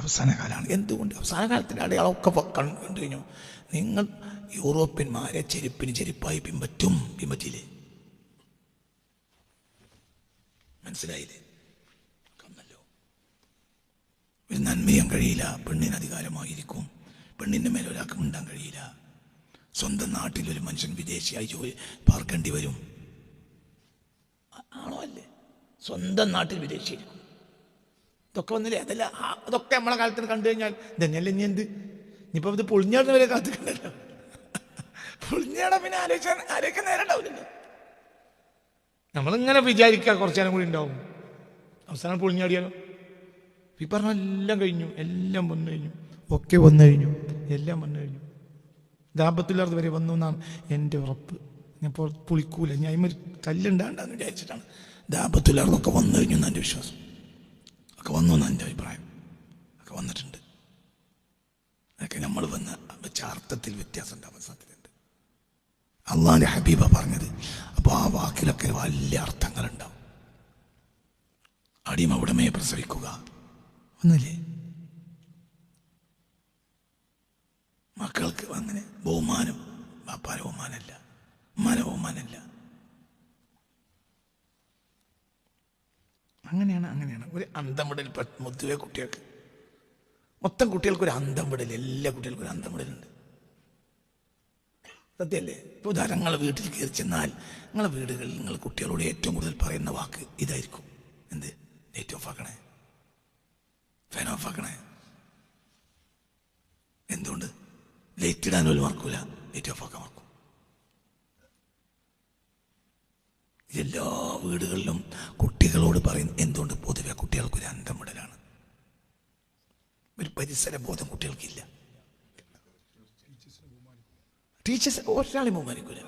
അവസാന കാലമാണ്. എന്തുകൊണ്ട് അവസാന കാലത്തിൻ്റെ അടയാളമൊക്കെ കണ്ടു കഴിഞ്ഞു. നിങ്ങൾ യൂറോപ്യന്മാരെ ചെരുപ്പിന് ചെരുപ്പായി പിൻപറ്റിയില്ലേ? മനസ്സിലായില്ലേ? കന്നല്ലോ. ഒരു നന്മ ചെയ്യാൻ കഴിയില്ല. പെണ്ണിന് അധികാരമായിരിക്കും. പെണ്ണിൻ്റെ മേലെ ഒരാൾക്ക് മിണ്ടാൻ കഴിയില്ല. സ്വന്തം നാട്ടിലൊരു മനുഷ്യൻ വിദേശിയായി ജോലി പാർക്കേണ്ടി വരും. ആണോ അല്ലേ? സ്വന്തം നാട്ടിൽ വിദേശിയായിരിക്കും. ഇതൊക്കെ വന്നില്ലേ? അതല്ല, അതൊക്കെ നമ്മളെ കാലത്തിന് കണ്ടു കഴിഞ്ഞാൽ ഇതന്നെയല്ലേ ഇനി എന്ത്? ഇനിയിപ്പോൾ ഇത് പൊളിഞ്ഞാടുന്ന വരെ കാലത്ത് കണ്ടല്ലോ. പൊളിഞ്ഞാടാൻ പിന്നെ ആലോചിക്കാൻ നേരം ഉണ്ടാവില്ലല്ലോ. നമ്മളിങ്ങനെ വിചാരിക്കുക കുറച്ചു നേരം കൂടി ഉണ്ടാവും, അവസാനം പൊളിഞ്ഞാടിയാലോ. ഈ പറഞ്ഞ എല്ലാം കഴിഞ്ഞു, എല്ലാം വന്നു കഴിഞ്ഞു, ഒക്കെ വന്നു കഴിഞ്ഞു, എല്ലാം വന്നു കഴിഞ്ഞു. ദാമ്പത്തില്ലാത്ത വരെ വന്നു എന്നാണ് എൻ്റെ ഉറപ്പ്. ഞാൻ പുളിക്കൂല, ഞാൻ ഇമ്മൊരു തല്ലുണ്ടാണ്ടെന്ന് വിചാരിച്ചിട്ടാണ്. ദാമ്പത്തില്ലാതൊക്കെ വന്നു കഴിഞ്ഞു എന്നാണ് എൻ്റെ വിശ്വാസം. ഒക്കെ വന്നു എന്നാണ് എൻ്റെ അഭിപ്രായം. ഒക്കെ വന്നിട്ടുണ്ട്. അതൊക്കെ നമ്മൾ വെച്ച അർത്ഥത്തിൽ വ്യത്യാസം ഉണ്ടാവാൻ സാധ്യതയുണ്ട്. അള്ളാന്റെ ഹബീബ പറഞ്ഞത്. അപ്പോൾ ആ വാക്കിലൊക്കെ വലിയ അർത്ഥങ്ങളുണ്ടാവും. അടിമ ഉടമയെ പ്രസവിക്കുക ഒന്നില്ലേ? മക്കൾക്ക് അങ്ങനെ ബഹുമാനം. ബാപ്പാര ബഹുമാനല്ല, ഉമ്മാന ബഹുമാനല്ല. അങ്ങനെയാണ് ഒരു അന്തം വിടൽ. പൊതുവെ കുട്ടികൾക്ക്, മൊത്തം കുട്ടികൾക്ക് ഒരു അന്തം വിടൽ, എല്ലാ കുട്ടികൾക്കും ഒരു അന്തം വിടലുണ്ട്. സത്യമല്ലേ? ഇപ്പോൾ ഉദാഹരണം, നിങ്ങളെ വീട്ടിൽ കയറി ചെന്നാൽ നിങ്ങളെ വീടുകളിൽ നിങ്ങൾ കുട്ടികളോട് ഏറ്റവും കൂടുതൽ പറയുന്ന വാക്ക് ഇതായിരിക്കും. എന്ത്? ലൈറ്റ് ഓഫ് ആക്കണേ, ഫാൻ ഓഫ് ആക്കണേ. എന്തുകൊണ്ട്? ലൈറ്റ് ഇടാൻ പോലും മറക്കൂല, ലൈറ്റ് ഓഫ് ആക്കാൻ മറക്കും. എല്ലാ വീടുകളിലും കുട്ടികളോട് പറയുന്ന എന്തുകൊണ്ട്? പൊതുവെ കുട്ടികൾക്കൊരു അന്തം വിടലാണ്. ഒരു പരിസര ബോധം കുട്ടികൾക്കില്ല. ടീച്ചേഴ്സ് ഒരാളെ ബഹുമാനിക്കൂല.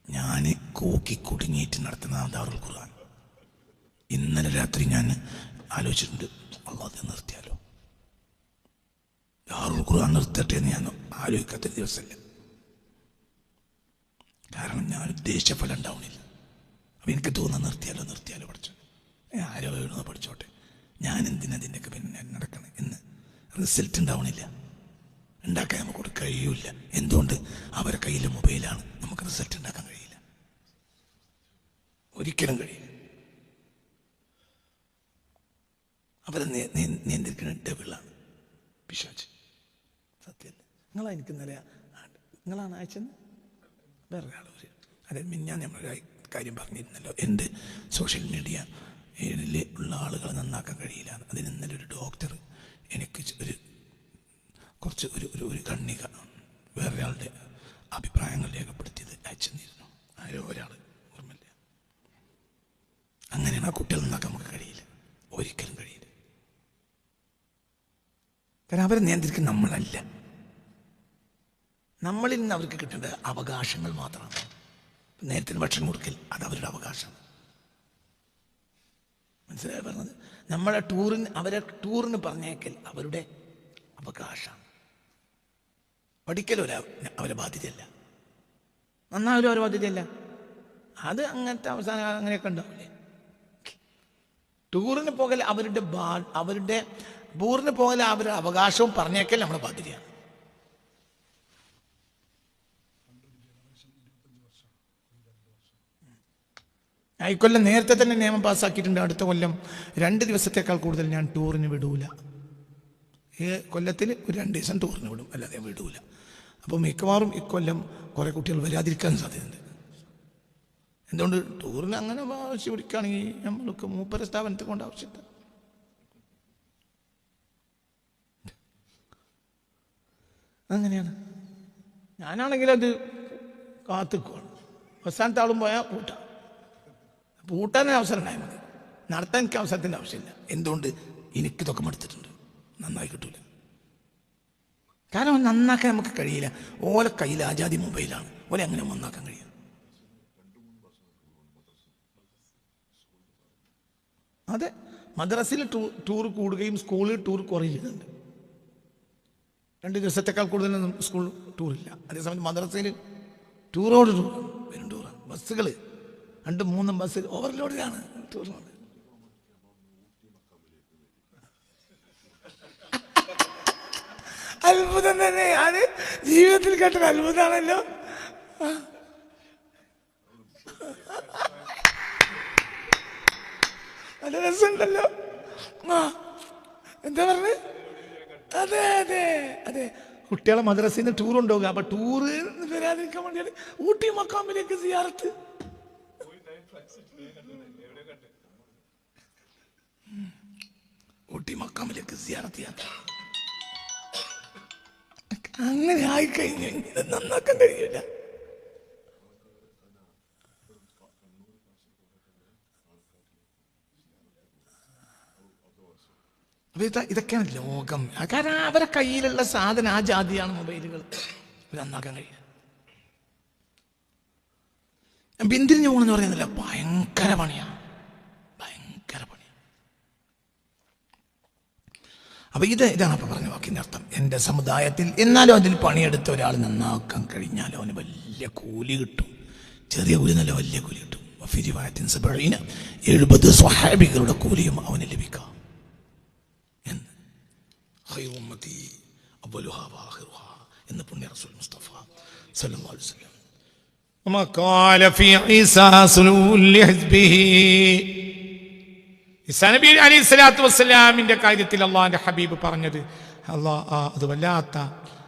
ഞാൻ കൂക്കി കുടുങ്ങിയിട്ട് നടത്തുന്ന ദാറുൽ ഖുർആൻ. ഇന്നലെ രാത്രി ഞാൻ ആലോചിച്ചിട്ടുണ്ട്, അല്ലാഹ് നിർത്തിയാലോ, ദാറുൽ ഖുർആൻ നിർത്തട്ടെ എന്ന് ഞാൻ ആലോചിക്കാത്തൊരു ദിവസമല്ല. കാരണം ഞാൻ ഉദ്ദേശിച്ച ഫലം ഉണ്ടാവണില്ല. അപ്പം എനിക്ക് തോന്നുന്ന നിർത്തിയാലോ പഠിച്ചു. ആരോ എഴുതുന്ന പഠിച്ചോട്ടെ, ഞാൻ എന്തിനതിൻ്റെയൊക്കെ പിന്നെ നടക്കണം എന്ന്. റിസൾട്ട് ഉണ്ടാവണില്ല, ഉണ്ടാക്കാൻ നമുക്ക് കഴിയൂല. എന്തുകൊണ്ട്? അവരുടെ കയ്യിൽ മൊബൈലാണ്. നമുക്ക് റിസൾട്ട് ഉണ്ടാക്കാൻ കഴിയില്ല, ഒരിക്കലും കഴിയില്ല. അവരെ നിയന്ത്രിക്കുന്ന ഡബിളാണ് പിശാച്. സത്യമല്ല? എനിക്ക് ഇന്നലെ നിങ്ങളാണ് അയച്ചെന്ന് വേറെ ആൾ അതെ ഞാൻ നമ്മളൊരു കാര്യം പറഞ്ഞിരുന്നല്ലോ, എൻ്റെ സോഷ്യൽ മീഡിയയിൽ ഉള്ള ആളുകളെ നന്നാക്കാൻ കഴിയില്ല. അതിന് ഇന്നലെ ഒരു ഡോക്ടർ എനിക്ക് കുറച്ച് ഒരു ഖണ്ഡിക വേറൊരാളുടെ അഭിപ്രായങ്ങൾ രേഖപ്പെടുത്തിയത് അയച്ചെന്നിരുന്നു. ആരോ ഒരാൾ, ഓർമ്മയില്ല. അങ്ങനെയാണ് ആ കുട്ടികൾ നന്നാക്കാൻ നമുക്ക് കഴിയില്ല, ഒരിക്കലും കഴിയില്ല. കാരണം അവരെ നിയന്ത്രിക്കുന്ന നമ്മളല്ല. നമ്മളിൽ നിന്ന് അവർക്ക് കിട്ടേണ്ട അവകാശങ്ങൾ മാത്രമാണ്. നേരത്തിന് ഭക്ഷണം കൊടുക്കൽ അത് അവരുടെ അവകാശം. മനസ്സിലായി പറഞ്ഞത്? അവരെ ടൂറിന് പറഞ്ഞേക്കൽ അവരുടെ അവകാശം. പഠിക്കലും അവരെ ബാധ്യതയല്ല, നന്നായാലും അവരെ ബാധ്യതയല്ല. അത് അങ്ങനത്തെ അവസാനം അങ്ങനെയൊക്കെ ഉണ്ടാവില്ലേ? ടൂറിന് പോകൽ അവരുടെ ടൂറിന് പോകൽ അവരുടെ അവകാശവും പറഞ്ഞേക്കൽ നമ്മുടെ ബാധ്യതയാണ്. ഇക്കൊല്ലം നേരത്തെ തന്നെ നിയമം പാസ്സാക്കിയിട്ടുണ്ട്. അടുത്ത കൊല്ലം 2 ദിവസത്തേക്കാൾ കൂടുതൽ ഞാൻ ടൂറിന് വിടൂല. കൊല്ലത്തിൽ ഒരു 2 ദിവസം ടൂറിന് വിടും, അല്ലാതെ വിടൂല. അപ്പോൾ മിക്കവാറും ഇക്കൊല്ലം കുറേ കുട്ടികൾ വരാതിരിക്കാൻ സാധ്യതയുണ്ട്. എന്തുകൊണ്ട്? ടൂറിന് അങ്ങനെ ആവശ്യം പിടിക്കുകയാണെങ്കിൽ നമ്മൾക്ക് മൂപ്പര സ്ഥാപനത്തിൽ കൊണ്ട് ആവശ്യമില്ല. അങ്ങനെയാണ്. ഞാനാണെങ്കിൽ അത് കാത്തുക്കുവാണ്. അവസാനത്തെ ആളും പോയാൽ പൂട്ടാൻ അവസരം ഉണ്ടായാൽ മതി, നടത്താൻ എനിക്ക് അവസരത്തിൻ്റെ ആവശ്യമില്ല. എന്തുകൊണ്ട്? എനിക്കിതൊക്കെ മടുത്തിട്ടുണ്ട്, നന്നായി കിട്ടൂല. കാരണം നന്നാക്കാൻ നമുക്ക് കഴിയില്ല. ഓലെ കയ്യിൽ ആജാതി മൊബൈലാണ്, ഓലെ അങ്ങനെ നന്നാക്കാൻ കഴിയും. അതെ, മദ്രസയിൽ ടൂർ കൂടുകയും സ്കൂളിൽ ടൂർ കുറയുന്നുണ്ട്. 2 ദിവസത്തേക്കാൾ കൂടുതലൊന്നും സ്കൂൾ ടൂറില്ല. അതേസമയം മദ്രസയിൽ ടൂറോട് വരും ടൂറാണ്. ബസ്സുകൾ 2-3 ബസ് ഓവർലോഡിലാണ് ടൂറിനോട്. അത്ഭുതം തന്നെ. അത് ജീവിതത്തിൽ കേട്ടൊരു അത്ഭുതമാണല്ലോ. നല്ല രസമുണ്ടല്ലോ. എന്താ പറഞ്ഞത്? അതെ അതെ അതെ, കുട്ടികളെ മദ്രസയിൽ നിന്ന് ടൂർ ഉണ്ടാവുക. അപ്പൊ ടൂറ് വരാതിരിക്കാൻ വേണ്ടിയാണ് ഊട്ടി മക്കാമിലേക്ക് സിയാറത്ത്. ഊട്ടി മക്കാമിലേക്ക് സിയാറത്ത് ചെയ്യാൻ അങ്ങനെ ആയിക്കഴിഞ്ഞു നന്നാക്കാൻ കഴിയില്ല. ഇതൊക്കെയാണ് ലോകം. കാരണം അവരെ കയ്യിലുള്ള സാധനം ആ ജാതിയാണ് മൊബൈലുകൾ. നന്നാക്കാൻ കഴിയുക. പിന്തിരിഞ്ഞു പോകണമെന്ന് പറയുന്നില്ല, ഭയങ്കര പണിയാണ്, ഭയങ്കര പണിയാണ്. അപ്പൊ ഇതാണ് അപ്പൊ പറഞ്ഞ വാക്കിന്റെ അർത്ഥം. എൻ്റെ സമുദായത്തിൽ എന്നാലും അതിൽ പണിയെടുത്ത ഒരാൾ നന്നാക്കാൻ കഴിഞ്ഞാൽ അവന് വലിയ കൂലി കിട്ടും. ചെറിയ കൂലി നല്ല വലിയ കൂലി കിട്ടും. 70 സ്വഹാബികളുടെ കൂലിയും അവന് ലഭിക്കാം. എന്ന് പുണ്യ റസൂൽ മുസ്തഫ സല്ലല്ലാഹു അലൈഹി വസല്ലം وقال في عيسى سلول لحزبه. ഈസാ നബി അലൈഹിസ്സലാത്തു വസ്സലാമിന്റെ കാര്യത്തിൽ അള്ളാഹിന്റെ ഹബീബ് പറഞ്ഞത്, അത് വല്ലാത്ത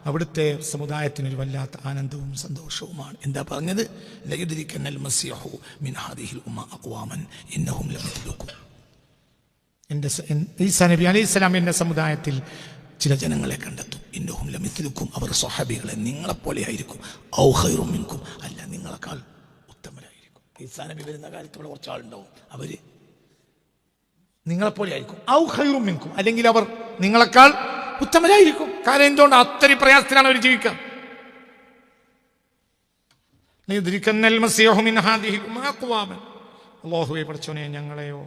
അവിടുത്തെ സമുദായത്തിനൊരു വല്ലാത്ത ആനന്ദവും സന്തോഷവുമാണ്. എന്താ പറഞ്ഞത്? ലയുദ്രിക്കന്നൽ മസീഹു മിൻ ഹാദിഹിൽ ഉമ്മ അഖ്വാമൻ ഇന്നഹും ലമിത്ലുക്കും. ഈസാ നബി അലൈഹിസ്സലാം എന്ന സമുദായത്തിൽ ചില ജനങ്ങളെ കണ്ടെത്തും. ഇന്നഹും ലമിത്ലുക്കും, അവർ സ്വഹാബികളെ നിങ്ങളെപ്പോലെ ആയിരിക്കും. ഔ ഖൈറും മിൻകും, അല്ല നിങ്ങളെക്കാൾ ഉത്തമരായിരിക്കും. ഈസാ നബി വരുന്ന കാലത്തോടെ കുറച്ച് ആളുണ്ടാവും, അവര് നിങ്ങളെപ്പോലെ ആയിരിക്കും. ഔ ഖൈറും മിൻകും, അല്ലെങ്കിൽ അവർ നിങ്ങളെക്കാൾ ഉത്തമരായിരിക്കും. കാരണം എന്തുകൊണ്ട്? അത്രയും പ്രയാസത്തിലാണ് അവർ ജീവിക്കുക. അല്ലാഹുവേ പഠിച്ചോനെ, ഞങ്ങളെയോ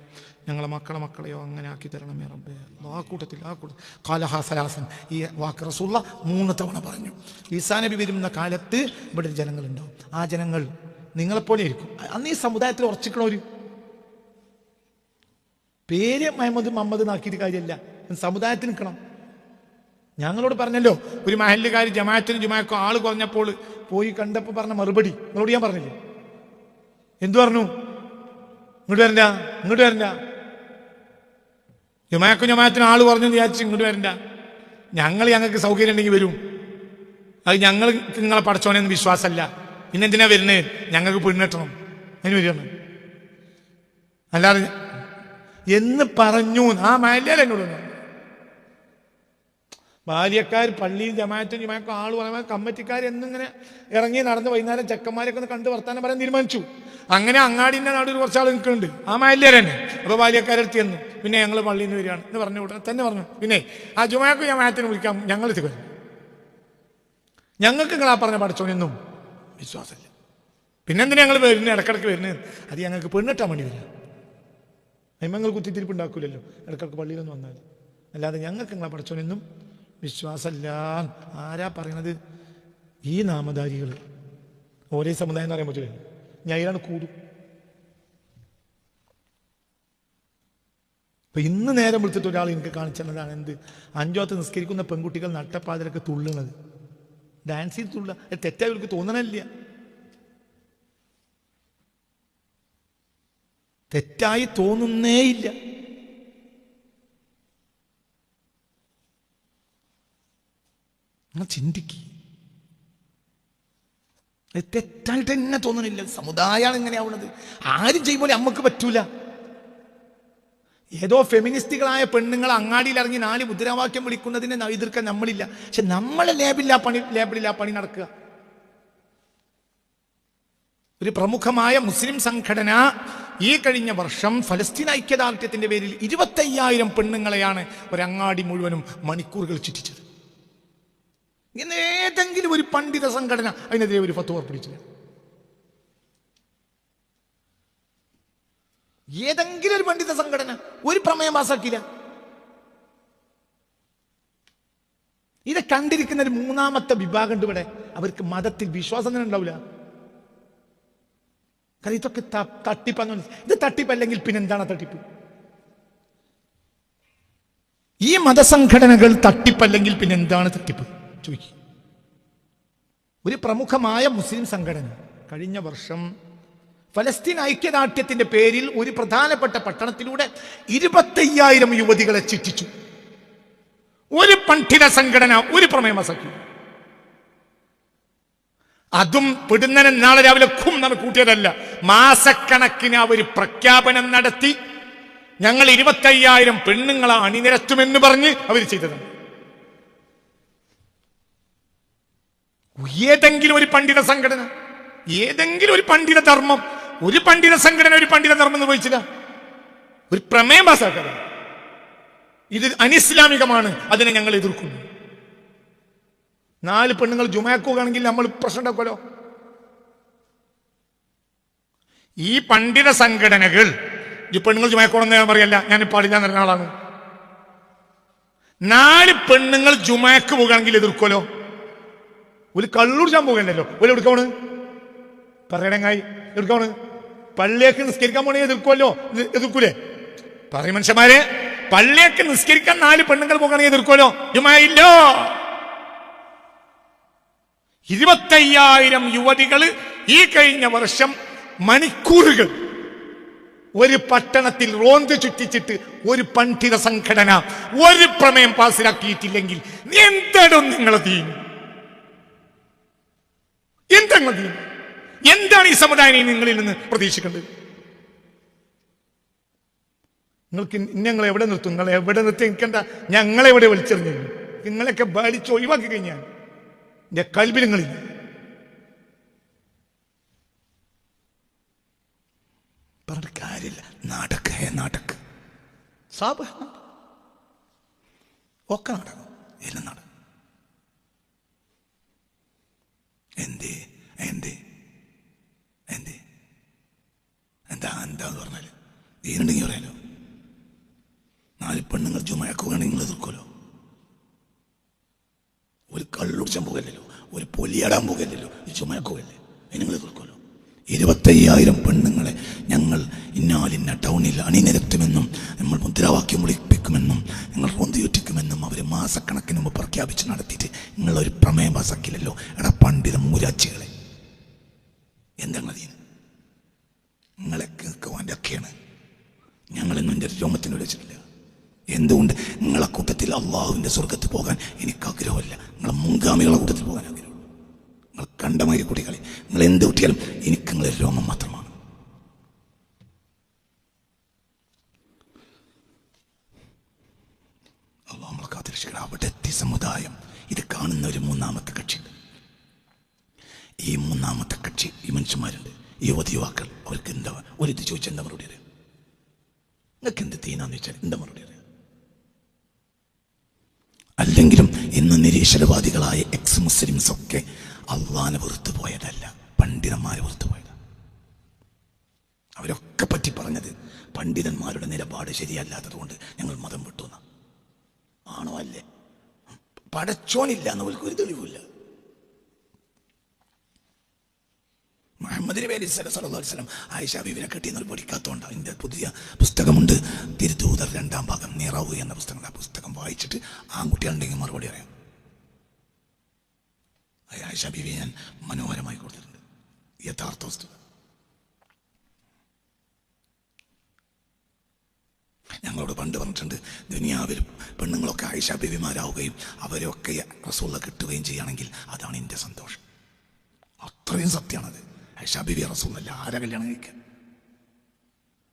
ഞങ്ങളെ മക്കളെയോ അങ്ങനെ ആക്കി തരണമേ റബ്ബേ. ആ കൂട്ടത്തിൽ ഖാലഹാ സലാസൻ, ഈ വാക്ക് റസൂലുള്ള 3 തവണ പറഞ്ഞു. ഈസാ നബി വരുന്ന കാലത്ത് ഇവിടെ ജനങ്ങളുണ്ടാവും. ആ ജനങ്ങൾ നിങ്ങളെപ്പോലെ ആയിരിക്കും. അന്ന് ഈ സമുദായത്തിൽ ഉറച്ചിക്കണവര് പേര് മുഹമ്മദ് നാക്കിയിട്ട് കാര്യമല്ല, സമുദായത്തിൽ നിൽക്കണം. ഞങ്ങളോട് പറഞ്ഞല്ലോ, ഒരു മഹല്ലുകാർ ജമാഅത്തിനും ജുമാക്കും ആള് കുറഞ്ഞപ്പോൾ പോയി കണ്ടപ്പോൾ പറഞ്ഞ മറുപടി നിങ്ങളോട് ഞാൻ പറഞ്ഞില്ലേ? എന്തു പറഞ്ഞു? ഇങ്ങോട്ട് വരണ്ട. ജമാഅത്തിനും ആള് കുറഞ്ഞു വിചാരിച്ച് ഇങ്ങോട്ട് വരണ്ട. ഞങ്ങൾക്ക് സൗകര്യം ഉണ്ടെങ്കിൽ വരും. അത് നിങ്ങളെ പടച്ചോനെന്ന് വിശ്വാസമല്ല. പിന്നെന്തിനാ വരുന്നത്? ഞങ്ങൾക്ക് പെണ്ണെട്ടണം, അതിന് വരികയാണ്. അല്ലാതെ എന്ന് പറഞ്ഞു ആ മഹല്ലിൽ എന്നോട് ബാല്യക്കാർ പള്ളിയും ജമാഅത്തും ആള് പറയുമ്പോൾ കമ്മിറ്റിക്കാർ എന്നിങ്ങനെ ഇറങ്ങി നടന്ന് വൈകുന്നേരം ചെക്കന്മാരൊക്കെ ഒന്ന് കണ്ട് വർത്താനം പറയാൻ തീരുമാനിച്ചു. അങ്ങനെ അങ്ങാടിൻ്റെ നാട് കുറച്ചാൾ നിൽക്കുന്നുണ്ട്, ആ മഹല്ലിൽ തന്നെ. അപ്പോൾ ബാല്യക്കാരെടുത്ത് ചെന്നു. പിന്നെ ഞങ്ങൾ പള്ളിയിൽ നിന്ന് വരികയാണ് എന്ന് പറഞ്ഞു കൂട്ടാൻ തന്നെ പറഞ്ഞു. പിന്നെ ആ ജുമാക്കും ജമാഅത്തിനും വിളിക്കാം, ഞങ്ങൾ ഇത് വരും. ഞങ്ങൾക്ക് നിങ്ങൾ ആ പറഞ്ഞ പഠിച്ചോനെന്നും വിശ്വാസമില്ല. പിന്നെന്തിനാ ഞങ്ങൾ വരുന്നത്? ഇടക്കിടക്ക് വരുന്നത് അത് ഞങ്ങൾക്ക് പെണ്ണിട്ടാൻ വേണ്ടി വരിക. നിങ്ങൾ കുത്തിത്തിരിപ്പ് ഉണ്ടാക്കൂലല്ലോ ഇടക്കിടക്ക് പള്ളിയിലൊന്നും വന്നാൽ. അല്ലാതെ ഞങ്ങൾക്ക് നിങ്ങളെ പഠിച്ചോനെന്നും വിശ്വാസമല്ല. ആരാ പറയണത്? ഈ നാമധാരികൾ. ഒരേ സമുദായം എന്ന് പറയാൻ പറ്റില്ല. ഞാനാണ് കൂടും. അപ്പൊ ഇന്ന് നേരം വിളിച്ചിട്ട് ഒരാൾ എനിക്ക് കാണിച്ചതാണ് എന്ത്? 5 വക്ത് നിസ്കരിക്കുന്ന പെൺകുട്ടികൾ നട്ടപ്പാതിലൊക്കെ തുള്ളണത്, ഡാൻസ് ചെയ്ത് തുള്ള. തെറ്റായി അവർക്ക് തോന്നണില്ല, തെറ്റായി തോന്നുന്നേയില്ല. ചിന്തിക്ക്, തെറ്റായിട്ട് തന്നെ തോന്നണില്ല. സമുദായമാണ് ഇങ്ങനെയാവുന്നത്. ആരും ചെയ്യുമ്പോൾ നമുക്ക് പറ്റൂല. ഏതോ ഫെമിനിസ്റ്റുകളായ പെണ്ണുങ്ങൾ അങ്ങാടിയിൽ ഇറങ്ങി 4 മുദ്രാവാക്യം വിളിക്കുന്നതിനെ എതിർക്കാൻ നമ്മളില്ല. പക്ഷെ നമ്മളെ ലേബിളില്ല പണി നടക്കുക. ഒരു പ്രമുഖമായ മുസ്ലിം സംഘടന ഈ കഴിഞ്ഞ വർഷം ഫലസ്തീൻ ഐക്യദാർഢ്യത്തിന്റെ പേരിൽ 25,000 പെണ്ണുങ്ങളെയാണ് ഒരങ്ങാടി മുഴുവനും മണിക്കൂറുകൾ ചുറ്റിച്ചത്. ഇങ്ങനെ ഏതെങ്കിലും ഒരു പണ്ഡിത സംഘടന അതിനെതിരെ ഒരു ഫത്വ പുറപ്പെടുവിച്ചില്ല. ഏതെങ്കിലും ഒരു പണ്ഡിത സംഘടന ഒരു പ്രമേയം പാസാക്കിയില്ല. ഇത് കണ്ടിരിക്കുന്ന ഒരു 3ാമത്തെ വിഭാഗം ഉണ്ട് ഇവിടെ. അവർക്ക് മതത്തിൽ വിശ്വാസം തന്നെ ഉണ്ടാവില്ല. കാരണം ഇതൊക്കെ തട്ടിപ്പാന്ന്. ഇത് തട്ടിപ്പല്ലെങ്കിൽ പിന്നെന്താണ് തട്ടിപ്പ്? ഈ മതസംഘടനകൾ തട്ടിപ്പല്ലെങ്കിൽ പിന്നെന്താണ് തട്ടിപ്പ്? ചോദിക്കും. ഒരു പ്രമുഖമായ മുസ്ലിം സംഘടന കഴിഞ്ഞ വർഷം ഫലസ്തീൻ ഐക്യദാർഢ്യത്തിന്റെ പേരിൽ ഒരു പ്രധാനപ്പെട്ട പട്ടണത്തിലൂടെ 25,000 യുവതികളെ ചിട്ടിച്ചു. ഒരു പണ്ഡിത സംഘടന ഒരു പ്രമേയം പാസാക്കി. അതും പെടുന്നതിന് നാളെ രാവിലെ എന്നാണ് കൂട്ടിയതല്ല. മാസക്കണക്കിന് അവർ പ്രഖ്യാപനം നടത്തി ഞങ്ങൾ 25,000 പെണ്ണുങ്ങളെ അണിനിരത്തുമെന്ന് പറഞ്ഞ് അവർ ചെയ്തതാണ്. ഏതെങ്കിലും ഒരു പണ്ഡിത സംഘടന, ഏതെങ്കിലും ഒരു പണ്ഡിത ധർമ്മം, ഒരു പണ്ഡിത സംഘടന ഒരു പണ്ഡിത ധർമ്മം നിർവഹിച്ചില്ല. ഒരു പ്രമേയം പാസാക്കുക. ഇത് അനിസ്ലാമികമാണ്, അതിനെ ഞങ്ങൾ എതിർക്കുന്നു. 4 പെണ്ണുങ്ങൾ ജുമാക്കുകയാണെങ്കിൽ നമ്മൾ പ്രശ്നം ഉണ്ടാക്കുമല്ലോ. ഈ പണ്ഡിത സംഘടനകൾ ഈ പെണ്ണുങ്ങൾ ജുമാക്കോണെന്ന് ഞാൻ പറയല്ല, ഞാൻ പാടില്ല എന്ന് പറഞ്ഞ ആളാണ്. 4 പെണ്ണുങ്ങൾ ജുമാക്ക് പോകുകയാണെങ്കിൽ എതിർക്കുമല്ലോ. ഒരു കള്ളുടിച്ചാൻ പോകണ്ടല്ലോ. ഒരു എടുക്കണ് പറയണങ്ങായി എടുക്കണ് പള്ളിയേക്ക് നിസ്കരിക്കാൻ പോണേ എതിർക്കുമല്ലോ. എതിർക്കൂലേ? പറയും മനുഷ്യന്മാരെ, പള്ളിയേക്ക് നിസ്കരിക്കാൻ 4 പെണ്ണുങ്ങൾ പോകുകയാണെങ്കിൽ എതിർക്കുമല്ലോ. ജുമായില്ലോ. 25,000 യുവതികൾ ഈ കഴിഞ്ഞ വർഷം മണിക്കൂറുകൾ ഒരു പട്ടണത്തിൽ റോന്ത് ചുറ്റിച്ചിട്ട് ഒരു പണ്ഡിത സംഘടന ഒരു പ്രമേയം പാസിലാക്കിയിട്ടില്ലെങ്കിൽ എന്താണ് നിങ്ങളെ ദീൻ? എന്താണ് ദീൻ? എന്താണ് ഈ സമുദായം നിങ്ങളിൽ നിന്ന് പ്രതീക്ഷിക്കേണ്ടത്? നിങ്ങൾക്ക് ഞങ്ങൾ എവിടെ നിർത്തും? നിങ്ങൾ എവിടെ നിർത്തി നിൽക്കണ്ട. ഞങ്ങളെവിടെ വലിച്ചെറിഞ്ഞു. നിങ്ങളെയൊക്കെ ബാധിച്ച് ഒഴിവാക്കി കഴിഞ്ഞാൽ എന്റെ കൽബിലങ്ങളിൽ പറഞ്ഞിട്ട് കാര്യമില്ല. നാടക സാബ് ഒക്കെ നടക്കും, എല്ലാം നടക്കും. എന്തേ എന്തേ എന്തേ എന്താന്ന് പറഞ്ഞാല് ദീനുണ്ടെങ്കിൽ പറയാലോ. 4 പെണ്ണുങ്ങൾ ജുമഴക്കുകയാണെങ്കിൽ നിങ്ങൾ എതിർക്കുമല്ലോ. ഒരു കള്ളുടിച്ചാൻ പോകല്ലോ, ഒരു പൊലിയാടാൻ പോകല്ലോ, ചുമക്കല്ലേ, നിങ്ങൾ എതിർക്കുമല്ലോ. 25,000 പെണ്ണുങ്ങളെ ഞങ്ങൾ ഇന്നാലിന്ന ടൗണിൽ അണിനിരത്തുമെന്നും നമ്മൾ മുദ്രാവാക്യം വിളിപ്പിക്കുമെന്നും ഞങ്ങൾ പൊന്തിയുറ്റിക്കുമെന്നും അവർ മാസക്കണക്കിന് മുമ്പ് പ്രഖ്യാപിച്ച് നടത്തിയിട്ട് നിങ്ങളൊരു പ്രമേയം പാസാക്കില്ലല്ലോ. എടാ പണ്ഡിത മൂരാച്ചികളെ, എന്താണ് നിങ്ങളെ കേൾക്കുവാൻ്റെ ഒക്കെയാണ്. ഞങ്ങളെന്നും എൻ്റെ രോമത്തിന് വിളിച്ചിട്ടില്ല. എന്തുകൊണ്ട്? നിങ്ങളെ കൂട്ടത്തിൽ അള്ളാഹുവിൻ്റെ സ്വർഗത്തിൽ പോകാൻ എനിക്ക് ആഗ്രഹമില്ല. നിങ്ങളെ മുൻഗാമികളെ കൂട്ടത്തിൽ പോകാൻ ആഗ്രഹമുള്ളൂ. നിങ്ങൾ കണ്ടമാതിരി കുട്ടികളെ, നിങ്ങൾ എന്ത് കിട്ടിയാലും എനിക്ക് നിങ്ങളെ രോമം മാത്രമാണ്. അള്ളാഹു നമ്മളെ കാത്തിരക്ഷിക്കണം. അവിടെ എത്തി സമുദായം ഇത് കാണുന്ന ഒരു 3ാമത്തെ കക്ഷിയുണ്ട്. ഈ 3ാമത്തെ കക്ഷി ഈ മനുഷ്യന്മാരുണ്ട്, യുവതിയുവാക്കൾ. അവർക്ക് എന്താ ഒരു ഇത് ചോദിച്ചാൽ എന്താ മറുപടി അറിയാം? നിങ്ങൾക്ക് എന്ത് തീനാന്ന് വെച്ചാൽ എന്താ മറുപടി അറിയാം? അല്ലെങ്കിലും ഇന്ന് നിരീശ്വരവാദികളായ എക്സ് മുസ്ലിംസ് ഒക്കെ അള്ളാനെ വെറുത്തു പോയതല്ല, പണ്ഡിതന്മാരെ വെറുത്തു പോയതാണ്. അവരൊക്കെ പറ്റി പറഞ്ഞത് പണ്ഡിതന്മാരുടെ നിലപാട് ശരിയല്ലാത്തത് കൊണ്ട് ഞങ്ങൾ മതം വിട്ടു. ആണോ? അല്ലേ? പടച്ചോനില്ല എന്നവർക്ക് ഒരു തെളിവില്ല. മുഹമ്മദ് നബി സല്ലല്ലാഹു അലൈഹി വസല്ലം ആയിഷ ബീവിനെ കെട്ടിയെന്ന് പഠിക്കാത്തതുകൊണ്ട് അതിൻ്റെ പുതിയ പുസ്തകമുണ്ട്, തിരുത്തൂതർ 2ാം ഭാഗം നിറാവു എന്ന പുസ്തകം. ആ പുസ്തകം വായിച്ചിട്ട് ആൺകുട്ടികളുണ്ടെങ്കിൽ മറുപടി അറിയാം. ആയിഷ ബീവി ഞാൻ മനോഹരമായി കൊടുത്തിട്ടുണ്ട്, യഥാർത്ഥ പുസ്തകം. ഞങ്ങളോട് പണ്ട് പറഞ്ഞിട്ടുണ്ട്, ദുനിയാവിൽ പെണ്ണുങ്ങളൊക്കെ ആയിഷ ബീവിമാരാവുകയും അവരൊക്കെ റസൂല കിട്ടുകയും ചെയ്യുകയാണെങ്കിൽ അതാണ് എൻ്റെ സന്തോഷം. അത്രയും സത്യമാണത്. ആയിഷ ബീവി റസൂലല്ല, ആരാ കല്യാണം കഴിക്കാൻ?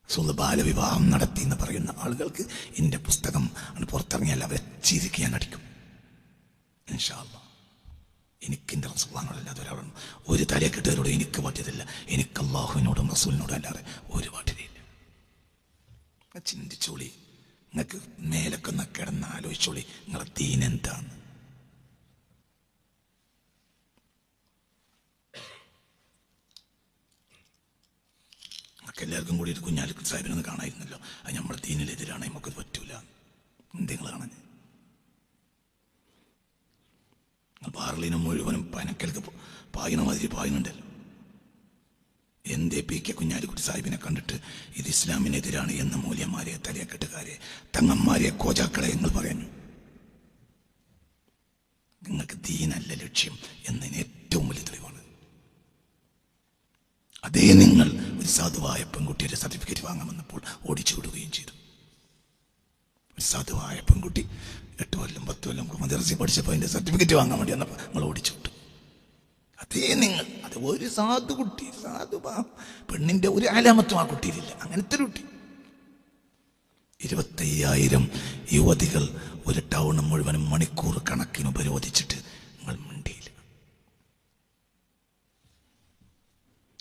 റസൂൽ ബാലവിവാഹം നടത്തി എന്ന് പറയുന്ന ആളുകൾക്ക് എൻ്റെ പുസ്തകം പുറത്തിറങ്ങിയാൽ അവരെ ചിരിക്ക് ഞാൻ അടിക്കും. ഇൻഷാ അല്ലാഹ്. എനിക്ക് എൻ്റെ റസൂലിനോടല്ലാതെ ഒരാളും ഒരു തലക്കെട്ടവരോട് എനിക്ക് പറ്റിയതില്ല. എനിക്ക് അള്ളാഹുവിനോടും റസൂലിനോടും അല്ലാതെ ഒരു പാട്ടില്ല. ചിന്തിച്ചോളി, നിങ്ങൾക്ക് മേലൊക്കെ ഒന്ന് കിടന്ന് ആലോചിച്ചോളി, നിങ്ങളെ ദീൻ എന്താണ്? എല്ലാവർക്കും കൂടി ഒരു കുഞ്ഞാലിക്കുട്ടി സാഹിബിനൊന്ന് കാണായിരുന്നല്ലോ. അത് നമ്മുടെ ദീനിനെതിരാണ്, നമുക്കത് പറ്റൂല. എന്തെങ്കിലും കാണാൻ ബാർലിനും മുഴുവനും പനക്കൽക്ക് പായണ മാതിരി പായുന്നുണ്ടല്ലോ. എന്തേ പി കെ കുഞ്ഞാലിക്കുട്ടി സാഹിബിനെ കണ്ടിട്ട് ഇത് ഇസ്ലാമിനെതിരാണ് എന്ന് മൂല്യന്മാരെ, തലയക്കെട്ടുകാരെ, തങ്ങന്മാരെ, കോജാക്കളെ നിങ്ങൾ പറയുന്നു. നിങ്ങൾക്ക് ദീനല്ല ലക്ഷ്യം എന്നതിന് ഏറ്റവും വലിയ തെളിവാണ്. അതേ നിങ്ങൾ ഒരു സാധുവായ പെൺകുട്ടിയുടെ സർട്ടിഫിക്കറ്റ് വാങ്ങാൻ വന്നപ്പോൾ ഓടിച്ചു വിടുകയും ചെയ്തു. ഒരു സാധുവായ പെൺകുട്ടി 8 കൊല്ലം 10 കൊല്ലം മദ്രസയിൽ പഠിച്ചപ്പോൾ അതിൻ്റെ സർട്ടിഫിക്കറ്റ് വാങ്ങാൻ വേണ്ടി വന്നപ്പോൾ നിങ്ങൾ ഓടിച്ചു വിട്ടു. അതേ നിങ്ങൾ, അത് ഒരു സാധു കുട്ടി, പെണ്ണിൻ്റെ ഒരു അലാമത്തും ആ കുട്ടിയിലില്ല. അങ്ങനത്തെ ഒരു കുട്ടി. 25,000 യുവതികൾ ഒരു ടൗൺ മുഴുവനും മണിക്കൂർ കണക്കിന് ഉപരോധിച്ചിട്ട് നിങ്ങൾ മിണ്ടിയില്ല.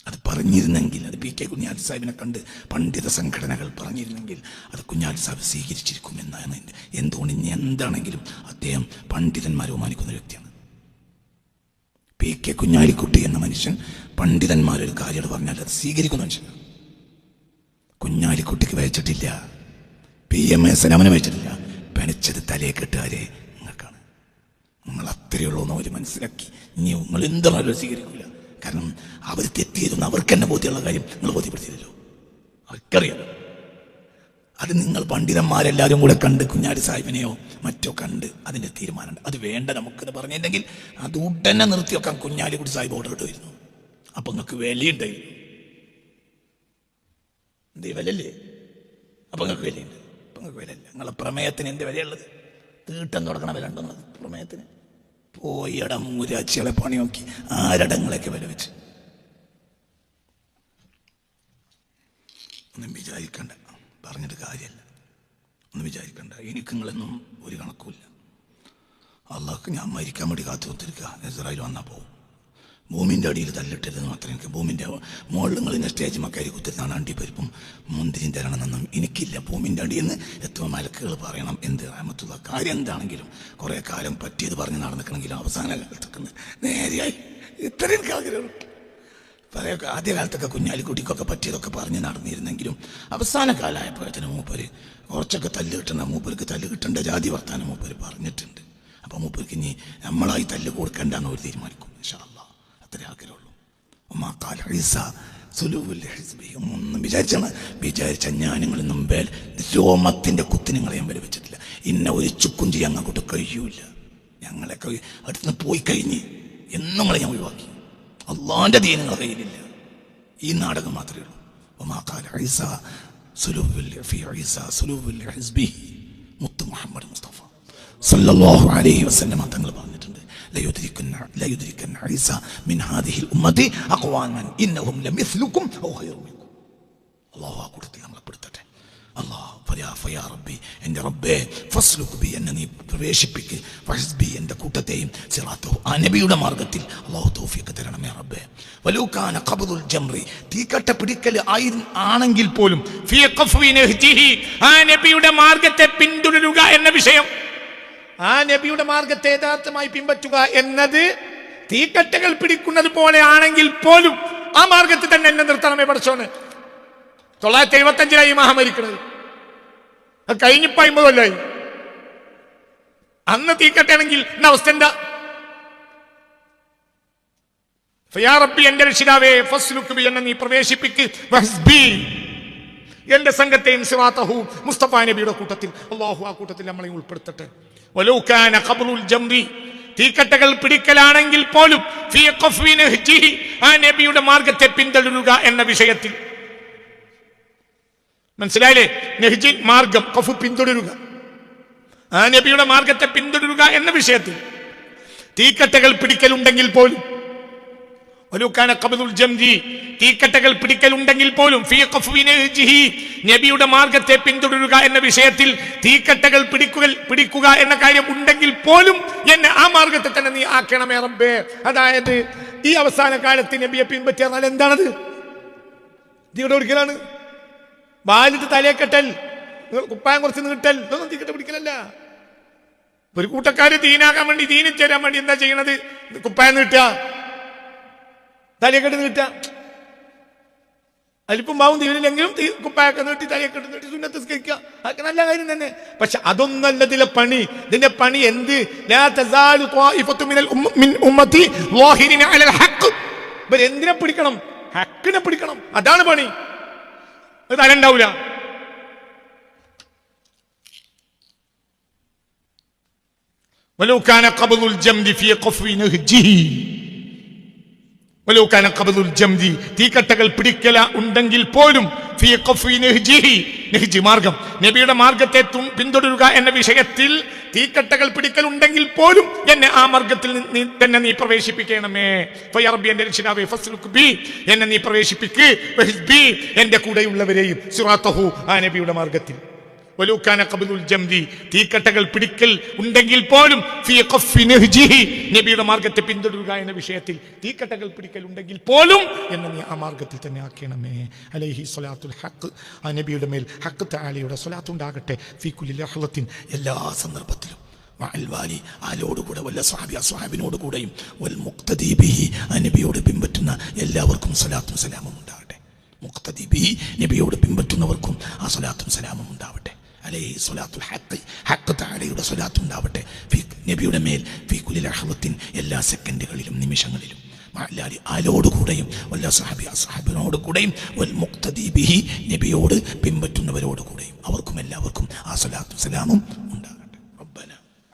അത് പറഞ്ഞിരുന്നെങ്കിൽ, അത് പി കെ കുഞ്ഞാലി സാഹിബിനെ കണ്ട് പണ്ഡിത സംഘടനകൾ പറഞ്ഞിരുന്നെങ്കിൽ അത് കുഞ്ഞാലി സാഹിബ് സ്വീകരിച്ചിരിക്കുമെന്നാണ് എൻ്റെ. എന്തുകൊണ്ട് ഇനി എന്താണെങ്കിലും അദ്ദേഹം പണ്ഡിതന്മാരെ ബഹുമാനിക്കുന്ന വ്യക്തിയാണ്. പി കെ കുഞ്ഞാലിക്കുട്ടി എന്ന മനുഷ്യൻ പണ്ഡിതന്മാരൊരു കാര്യം പറഞ്ഞാൽ അത് സ്വീകരിക്കുന്ന മനുഷ്യനാണ്. കുഞ്ഞാലിക്കുട്ടിക്ക് വഹിച്ചിട്ടില്ല, PMS അവനെ വഹിച്ചിട്ടില്ല. പെനച്ചത് തലയെ കെട്ടുകാരെ നിങ്ങൾക്കാണ്. നിങ്ങൾ അത്രയുള്ളൂ എന്ന് അവർ മനസ്സിലാക്കി. ഇനി നിങ്ങൾ എന്താണല്ലോ സ്വീകരിക്കില്ല. കാരണം അവർ തെറ്റിയതെന്ന് അവർക്ക് തന്നെ ബോധ്യമുള്ള കാര്യം നിങ്ങൾ ബോധ്യപ്പെടുത്തിയല്ലോ, അവർക്കറിയാലോ. അത് നിങ്ങൾ പണ്ഡിതന്മാരെല്ലാവരും കൂടെ കണ്ട് കുഞ്ഞാലി സാഹിബിനെയോ മറ്റോ കണ്ട് അതിൻ്റെ തീരുമാനമുണ്ട്. അത് വേണ്ട നമുക്കെന്ന് പറഞ്ഞിട്ടുണ്ടെങ്കിൽ അത് ഉടനെ നിർത്തി വെക്കാൻ കുഞ്ഞാലിക്കുട്ടി സാഹിബ് ഓർഡർ ഇടുമായിരുന്നു. അപ്പം നിങ്ങൾക്ക് വിലയുണ്ടായിരുന്നു. എന്തേ വിലല്ലേ? അപ്പം നിങ്ങൾക്ക് വിലയുണ്ട്. അപ്പം നിങ്ങൾക്ക് വിലയില്ല. നിങ്ങളെ പ്രമേയത്തിന് എന്ത് വിലയുള്ളത്? തീട്ടം തുടങ്ങണ വില ഉണ്ടോ പ്രമേയത്തിന്? പോയി ഇടം മൂരാച്ചികളെ പണി നോക്കി ആരടങ്ങളൊക്കെ വില വെച്ച്. ഒന്നും വിചാരിക്കണ്ട, പറഞ്ഞിട്ട് കാര്യമല്ല. ഒന്നും വിചാരിക്കണ്ട. എനിക്ക് നിങ്ങളൊന്നും ഒരു കണക്കുമില്ല. അള്ളാഹ്ക്ക് ഞാൻ മരിക്കാൻ വേണ്ടി കാത്തു കൊടുത്തിരിക്കുക. ഇസ്രായേൽ വന്നാൽ പോകും. ഭൂമിൻ്റെ അടിയിൽ തല്ലിട്ടരുതെന്ന് മാത്രമേ എനിക്ക്. ഭൂമിൻ്റെ മുകളിൽ നിങ്ങളിൻ്റെ സ്റ്റേജ് മക്കാരി കുത്തിരുന്നാണ് അണ്ടിപ്പരിപ്പും മുന്തിരിയും തരണമെന്നൊന്നും എനിക്കില്ല. ഭൂമിൻ്റെ അടിയിൽ നിന്ന് എത്തുമ്പോൾ മലക്കുകൾ പറയണം എന്ത് റഹ്മത്തുള്ള കാര്യം എന്താണെങ്കിലും കുറേ കാലം പറ്റിയത് പറഞ്ഞ് നടന്നിക്കണമെങ്കിലും അവസാന കാലത്തൊക്കെ നേരെയായി ഇത്രയും എനിക്ക് ആഗ്രഹമുണ്ട്. പഴയ ആദ്യകാലത്തൊക്കെ കുഞ്ഞാലിക്കുട്ടിക്കൊക്കെ പറ്റിയതൊക്കെ പറഞ്ഞ് നടന്നിരുന്നെങ്കിലും അവസാന കാലമായപ്പോഴത്തേന് മൂപ്പര് കുറച്ചൊക്കെ തല്ല് കിട്ടണം. മൂപ്പർക്ക് തല്ല് കിട്ടേണ്ട ജാതി വർത്താനം മൂപ്പര് പറഞ്ഞിട്ടുണ്ട്. അപ്പം മൂപ്പർക്ക് ഇനി നമ്മളായി തല്ല് കൊടുക്കണ്ടെന്ന് ഒരു തീരുമാനിക്കും. ഇൻഷാ അല്ലാഹ് അത്രേ ആഗ്രഹമുള്ളൂ. ഒന്നും വിചാരിച്ച ഞാനിങ്ങളിൽ മുമ്പേ രോമത്തിൻ്റെ കുത്തി നിങ്ങളെ ഞാൻ വില വെച്ചിട്ടില്ല. ഇന്ന ഒരു ചുക്കും ചെയ്യാൻ അങ്ങോട്ട് കഴിയൂല. ഞങ്ങളൊക്കെ അടുത്തുനിന്ന് പോയി കഴിഞ്ഞ് എന്നും നിങ്ങളെ ഞാൻ ഒഴിവാക്കി. അള്ളാന്റെ ദീൻ നിങ്ങളുടെ കയ്യിലില്ല. ഈ നാടകം മാത്രമേ ഉള്ളൂ. മുത്ത് മുഹമ്മദ് മുസ്തഫ സല്ലല്ലാഹു അലൈഹി വസല്ലം തങ്ങൾ പറഞ്ഞിട്ടുണ്ട്, ലയുദ്രിക്കന്ന ഈസ മിൻ ഹാദിഹിൽ ഉമ്മത്തി അഖ്വാമൻ ഇന്നഹും ലമിസ്ലുക്കും ഔ ഖൈറു മിൻകും. അല്ലാഹു ആ കൂട്ടത്തിൽ നമ്മളെ പെടുത്തട്ടെ. അല്ലാഹ് ഫയാ റബ്ബി, എൻ്റെ റബ്ബേ, ഫസ്ലുക് ബി, എന്നെ നീ പ്രവേശിപ്പിക്ക്, ഫഹ്സ്ബി, എൻ്റെ കൂട്ടത്തെയും, സിറാത്തഹു, ആ നബിയുടെ മാർഗത്തിൽ അല്ലാഹു തൗഫീഖ് തരണമേ റബ്ബേ. വലൗ കാന ഖബ്ദുൽ ജംറി, തീക്കട്ട പിടിക്കൽ ആണെങ്കിൽ പോലും, ഫീ ഖഫ്വി നഹ്ജിഹി, ആ നബിയുടെ മാർഗത്തെ പിന്തുടരുക എന്ന വിഷയം, ആ നബിയുടെ മാർഗത്തെ യഥാർത്ഥമായി പിൻപറ്റുക എന്നത് തീക്കട്ടകൾ പിടിക്കുന്നത് പോലെ ആണെങ്കിൽ പോലും ആ മാർഗത്തിൽ തന്നെ എന്നെ നിർത്തണമേ പഠിച്ചോന്. 975 മഹാമരിക്കണത് കഴിഞ്ഞിപ്പോ 50 കൊല്ലായി. അന്ന് തീക്കട്ടയാണെങ്കിൽ എന്ന അവസ്ഥ എന്താ? ഫയാ റബ്ബി, എന്റെ രക്ഷിതാവേ, ഫസ്ലുക് ബി, എന്നെ നീ പ്രവേശിപ്പിക്ക്, വഹ്സ്ബി, എന്റെ സംഘത്തെയും, സിറാത്തഹു, മുസ്തഫ നബിയുടെ കൂട്ടത്തിൽ. അല്ലാഹു ആ കൂട്ടത്തിൽ നമ്മളെ ഉൾപ്പെടുത്തട്ടെ. വലൗ കാന ഖബ്റുൽ ജംറി, തീക്കട്ടകൾ പിടിക്കലാണെങ്കിൽ പോലും, ഫീ ഖഫ്വി നഹ്ജിഹി, ആ നബിയുടെ മാർഗത്തെ പിന്തുടരുക എന്ന വിഷയത്തിൽ. മനസ്സിലായില്ലേ? നഹ്ജി മാർഗം, ഖഫ് പിന്തുടരുക, ആ നബിയുടെ മാർഗത്തെ പിന്തുടരുക എന്ന വിഷയത്തിൽ തീക്കട്ടകൾ പിടിക്കലുണ്ടെങ്കിൽ പോലും, വലൗകാന ഖബ്ദുൽ ജംരി, തീക്കട്ടകൾ പിടിക്കലുണ്ടെങ്കിൽ പോലും, ഫീ ഖഫ്വി നഹ്ജിഹി, നബിയുടെ മാർഗത്തെ പിന്തുടരുക എന്ന വിഷയത്തിൽ തീക്കട്ടകൾ പിടിക്കുക എന്ന കാര്യം ഉണ്ടെങ്കിൽ പോലും എന്നെ ആ മാർഗത്തെ തന്നെ നീ ആക്കണമേ റബ്ബേ. അതായത് ഈ അവസാന കാലത്ത് നബിയെ പിൻപറ്റിയാൽ എന്താണത്? തീയുടെ ഒരിക്കലാണ് ബാലിട്ട് തലയെ കെട്ടൽ, കുപ്പായം കുറച്ച് നീട്ടൽ, ഇതൊന്നും തീക്കട്ട പിടിക്കലല്ല. ഒരു കൂട്ടക്കാര് ദീനാകാൻ വേണ്ടി, ദീനിൽ ചേരാൻ വേണ്ടി എന്താ ചെയ്യണത്? കുപ്പായം നീട്ടുക, തലയെക്കെട്ട് നീട്ടുക. അലിപ്പും ബാവും തീരില്ലെങ്കിലും കുപ്പായൊക്കെ നീട്ടി തലയെക്കെട്ട് നീട്ടി സുന്നത്ത് നിസ്കരിക്കുക, അതൊക്കെ നല്ല കാര്യം തന്നെ. പക്ഷെ അതൊന്നല്ല ഇതിലെ പണി. ഇതിന്റെ പണി എന്ത്? ഇവരെന്തിനെ പിടിക്കണം? ഹക്കിനെ പിടിക്കണം. അതാണ് പണി. അത് തലണ്ടാവൂല. വലൗ കാന ഖബ്ദുൽ ജംദി ഫീ ഖഫ്വി നഹ്ജിഹി, വലൗ കാന ഖബ്ദുൽ ജംദി തീക്കട്ടകൾ പിടിക്കല ഉണ്ടെങ്കിൽ പോലും ഫീ ഖഫ്വി നഹ്ജിഹി, നഹ്ജ് മാർഗം, നബിയുടെ മാർഗത്തെ പിന്തുടരുക എന്ന വിഷയത്തിൽ തീക്കട്ടകൾ പിടിക്കൽ ഉണ്ടെങ്കിൽ പോലും എന്നെ ആ മാർഗത്തിൽ തന്നെ നീ പ്രവേശിപ്പിക്കണമേ. ഫയറബി, എന്റെ രക്ഷിതാവേ, ഫസ്ലുക് ബി, എന്നെ നീ പ്രവേശിപ്പിക്ക്, വഹിസ്ബി, എന്റെ കൂടെയുള്ളവരെയും, സിറാത്തഹു, ആ നബിയുടെ മാർഗത്തിൽ. വലൗ കാന ഖബ്ദുൽ ജംദി തീക്കട്ടകൾ പിടിക്കൽ ഉണ്ടെങ്കിൽ പോലും ഫീ ഖഫ്വി നഹ്ജിഹി, നബിയുടെ മാർഗത്തെ പിന്തുടരുക എന്ന വിഷയത്തിൽ തീക്കട്ടകൾ പിടിക്കൽ ഉണ്ടെങ്കിൽ പോലും എന്നെ നീ ആ മാർഗത്തിൽ തന്നെ ആക്കണമേ. അലൈഹി സ്വലാത്തുൽ ഹഖ്, ആ നബിയുടെ മേൽ ഹഖ് തആലയുടെ സ്വലാത്ത് ഉണ്ടാകട്ടെ. ഫീ കുല്ലി ലഹ്ളത്തിൻ, എല്ലാ സന്ദർഭത്തിലും. വഅൽവാലി, ആലോടുകൂടെ, വല്ല സ്വഹാബി, അസ്വഹാബിനോട് കൂടെയും, വൽ മുഖ്തദി ബിഹി, ആ നബിയോട് പിൻപറ്റുന്ന എല്ലാവർക്കും സ്വലാത്തും സലാമും ഉണ്ടാകട്ടെ. മുഖ്തദി ബിഹി, നബിയോട് പിൻപറ്റുന്നവർക്കും ആ സ്വലാത്തും സലാമും ഉണ്ടാവട്ടെ. അലൈഹി സ്വലാത്തുൽ ഹഖ്, ഹഖ് തആലയുടെ സ്വലാത്ത് ഉണ്ടാവട്ടെ നബിയുടെ മേൽ. ഫീ കുല്ലി ലഹ്ളത്തിൻ, എല്ലാ സെക്കൻഡുകളിലും നിമിഷങ്ങളിലും. മഅലാലി, ആലോടുകൂടെയും, വല്ല സ്വഹാബി, അസ്വഹാബിനോട് കൂടെയും, വൽ മുഖ്തദി ബിഹി, നബിയോട് പിൻപറ്റുന്നവരോട് കൂടെയും, അവർക്കും എല്ലാവർക്കും ആ സ്വലാത്തും സലാമും ഉണ്ടാകട്ടെ. റബ്ബന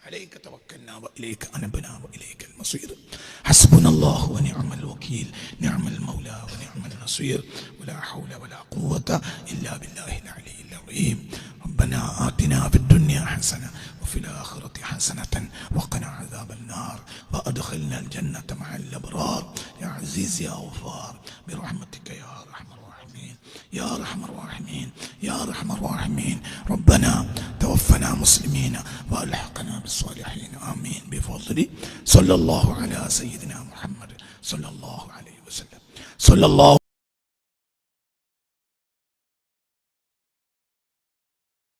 അലൈക തവക്കൽനാ വഇലൈക അനബ്നാ വഇലൈകൽ മസീർ. ഹസ്ബുനല്ലാഹു വനിഅമൽ വകീൽ, നിഅമൽ മൗലാ വനിഅമൽ നസീർ. വലാ ഹൗല വലാ ഖുവത ഇല്ലാ ബില്ലാഹിൽ അലിയ്യിൽ അളീം. ربنا آتنا في الدنيا حسنة وفي الآخرة حسنة وقنا عذاب النار وأدخلنا الجنة مع الأبرار يا عزيز يا غفار برحمتك يا أرحم الراحمين يا أرحم الراحمين يا أرحم الراحمين. ربنا توفنا مسلمين وألحقنا بالصالحين آمين بفضل صلى الله على سيدنا محمد صلى الله عليه وسلم. صلى الله